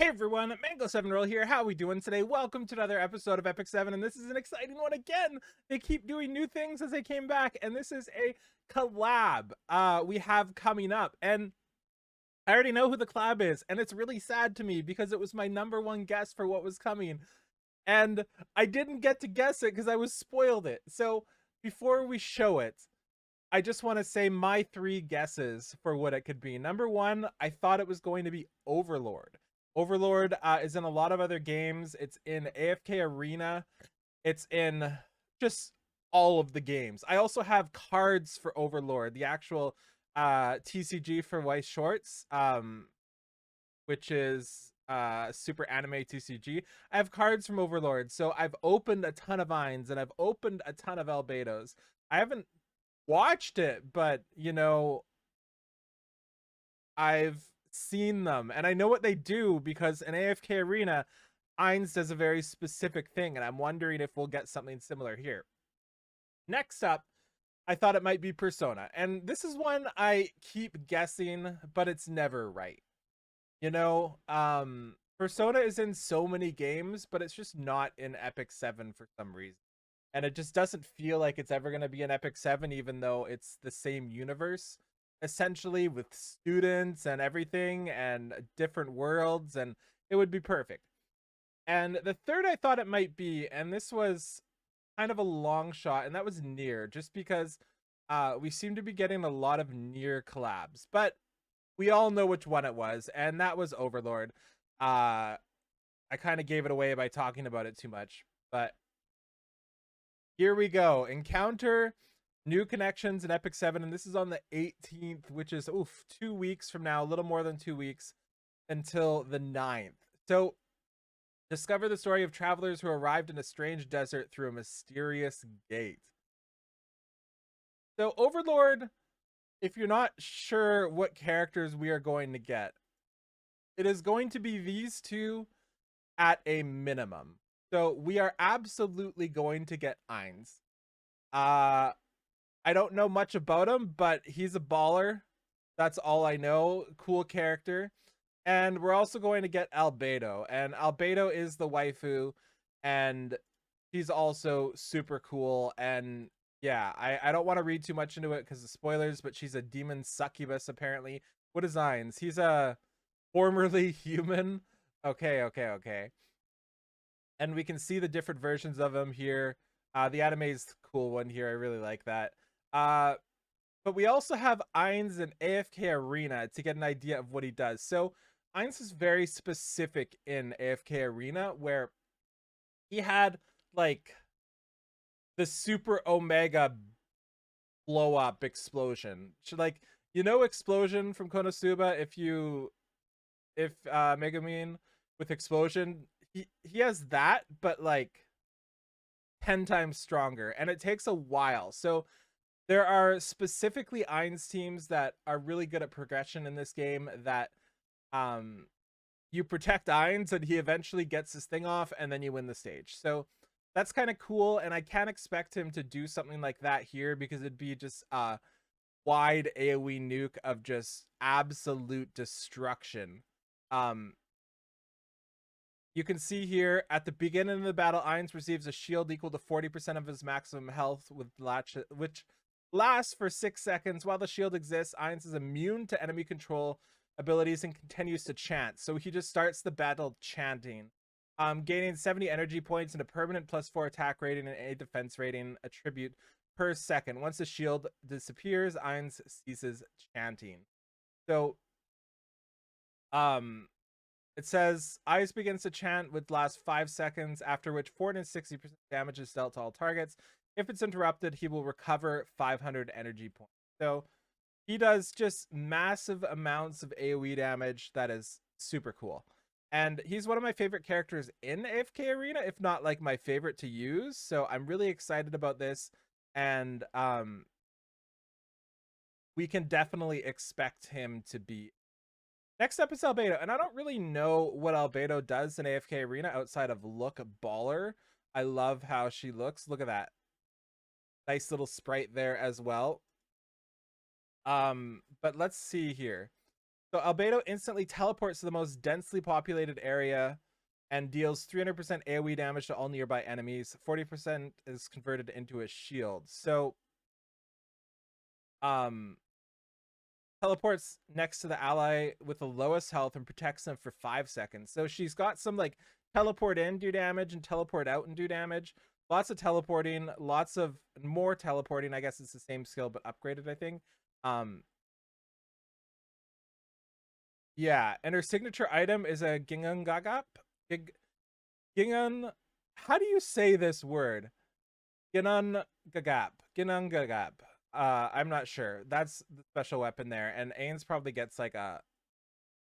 Everyone, Mango7Roll here. How are we doing today? Welcome to another episode of Epic 7, and this is an exciting one again. They keep doing new things as they came back, and this is a collab we have coming up. And I already know who the collab is, and it's really sad to me because it was my number one guess for what was coming. And I didn't get to guess it because I was spoiled it. So before we show it, I just want to say my three guesses for what it could be. Number one, I thought it was going to be Overlord. Overlord is in a lot of other games. It's in AFK Arena. It's in just all of the games. I also have cards for Overlord, the actual TCG for Weiss Shorts, which is Super Anime TCG. I have cards from Overlord. So I've opened a ton of Vines and I've opened a ton of Albedos. I haven't watched it, but you know, I've seen them and I know what they do because in AFK Arena, Ainz does a very specific thing, and I'm wondering if we'll get something similar here. Next up, I thought it might be Persona, and this is one I keep guessing, but it's never right. You know, Persona is in so many games, but it's just not in Epic 7 for some reason. And it just doesn't feel like it's ever going to be an Epic 7, even though it's the same universe, essentially, with students and everything and different worlds, and it would be perfect. And the third I thought it might be, and this was kind of a long shot, and that was Nier, just because we seem to be getting a lot of Nier collabs. But we all know which one it was, and that was Overlord. I kind of gave it away by talking about it too much, but here we go. Encounter new connections in Epic 7, and this is on the 18th, which is 2 weeks from now, a little more than 2 weeks until the 9th. So discover the story of travelers who arrived in a strange desert through a mysterious gate. So Overlord, if you're not sure what characters we are going to get, it is going to be these two at a minimum. So we are absolutely going to get Ainz. I don't know much about him, but he's a baller. That's all I know. Cool character. And we're also going to get Albedo. And Albedo is the waifu, and she's also super cool. And yeah, I don't want to read too much into it because of spoilers, but she's a demon succubus, apparently. What is Ainz? He's a formerly human. Okay. And we can see the different versions of him here. The anime is cool one here. I really like that. But we also have Ainz in AFK Arena to get an idea of what he does. So Ainz is very specific in AFK Arena, where he had like the super omega blow up explosion. Like, you know, explosion from Konosuba, if Megumin with explosion, he has that, but like 10 times stronger, and it takes a while. So there are specifically Ainz teams that are really good at progression in this game, that you protect Ainz and he eventually gets his thing off and then you win the stage. So that's kind of cool, and I can't expect him to do something like that here because it'd be just wide AoE nuke of just absolute destruction. You can see here at the beginning of the battle, Ainz receives a shield equal to 40% of his maximum health, with which lasts for 6 seconds. While the shield exists, Ainz is immune to enemy control abilities and continues to chant. So he just starts the battle chanting, gaining 70 energy points and a permanent +4 attack rating and a defense rating attribute per second. Once the shield disappears, Ainz ceases chanting. So it says Ice begins to chant with last 5 seconds, after which 460% damage is dealt to all targets. If it's interrupted, he will recover 500 energy points. So he does just massive amounts of AoE damage. That is super cool. And he's one of my favorite characters in AFK Arena, if not like my favorite to use. So I'm really excited about this. And we can definitely expect him to be. Next up is Albedo, and I don't really know what Albedo does in AFK Arena outside of look baller. I love how she looks. Look at that. Nice little sprite there as well. But let's see here. So Albedo instantly teleports to the most densely populated area and deals 300% AoE damage to all nearby enemies. 40% is converted into a shield. So teleports next to the ally with the lowest health and protects them for 5 seconds. So she's got some like teleport in, do damage, and teleport out and do damage. Lots of teleporting, lots of more teleporting. I guess it's the same skill but upgraded, I think. Yeah, and her signature item is a Gingun Gagap. Gingun, how do you say this word? Ginun Gagap. Ginun Gagap. I'm not sure. That's the special weapon there. And Ains probably gets like a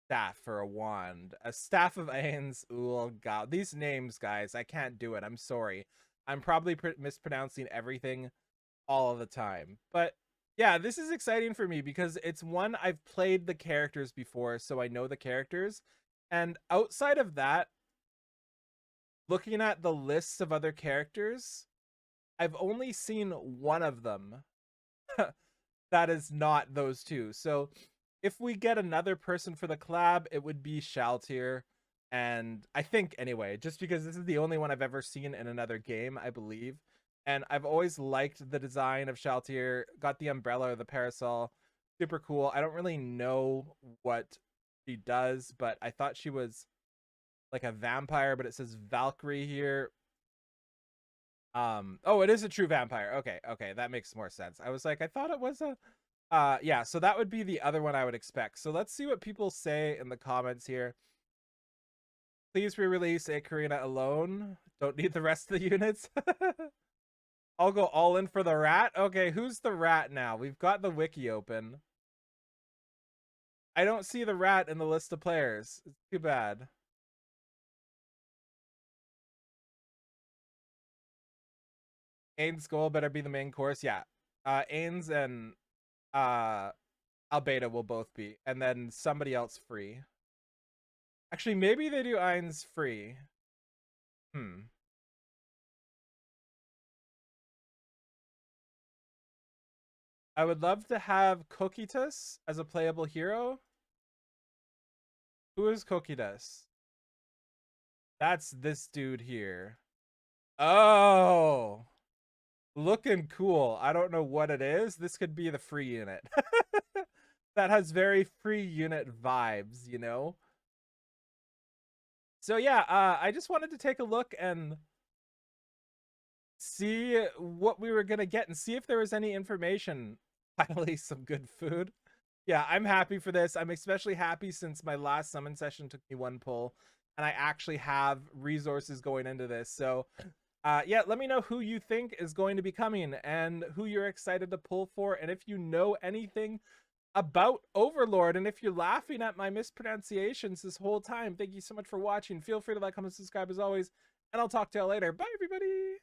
staff or a wand. A staff of Ains. Oh god. These names, guys, I can't do it. I'm sorry. I'm probably mispronouncing everything all of the time. But yeah, this is exciting for me because it's one, I've played the characters before, so I know the characters. And outside of that, looking at the lists of other characters, I've only seen one of them that is not those two. So if we get another person for the collab, it would be Shaltir. And I think, anyway, just because this is the only one I've ever seen in another game, I believe. And I've always liked the design of Shaltir. Got the umbrella or the parasol. Super cool. I don't really know what she does, but I thought she was like a vampire, but it says Valkyrie here. Oh, it is a true vampire. Okay, that makes more sense. I was like, I thought it was a yeah, so that would be the other one I would expect. So let's see what people say in the comments here. Please re-release Karina alone. Don't need the rest of the units. I'll go all in for the rat. Okay, who's the rat now? We've got the wiki open. I don't see the rat in the list of players. It's too bad. Ain's goal better be the main course. Yeah. Ain's and Albedo will both be. And then somebody else free. Actually, maybe they do Ain's free. I would love to have Kokitas as a playable hero. Who is Kokitas? That's this dude here. Oh, looking cool. I don't know what it is. This could be the free unit. That has very free unit vibes, you know? So yeah, I just wanted to take a look and see what we were going to get and see if there was any information. Finally, some good food. Yeah, I'm happy for this. I'm especially happy since my last summon session took me 1 pull and I actually have resources going into this. So yeah, let me know who you think is going to be coming and who you're excited to pull for. And if you know anything about Overlord, and if you're laughing at my mispronunciations this whole time, thank you so much for watching. Feel free to like, comment, subscribe as always, and I'll talk to y'all later. Bye, everybody.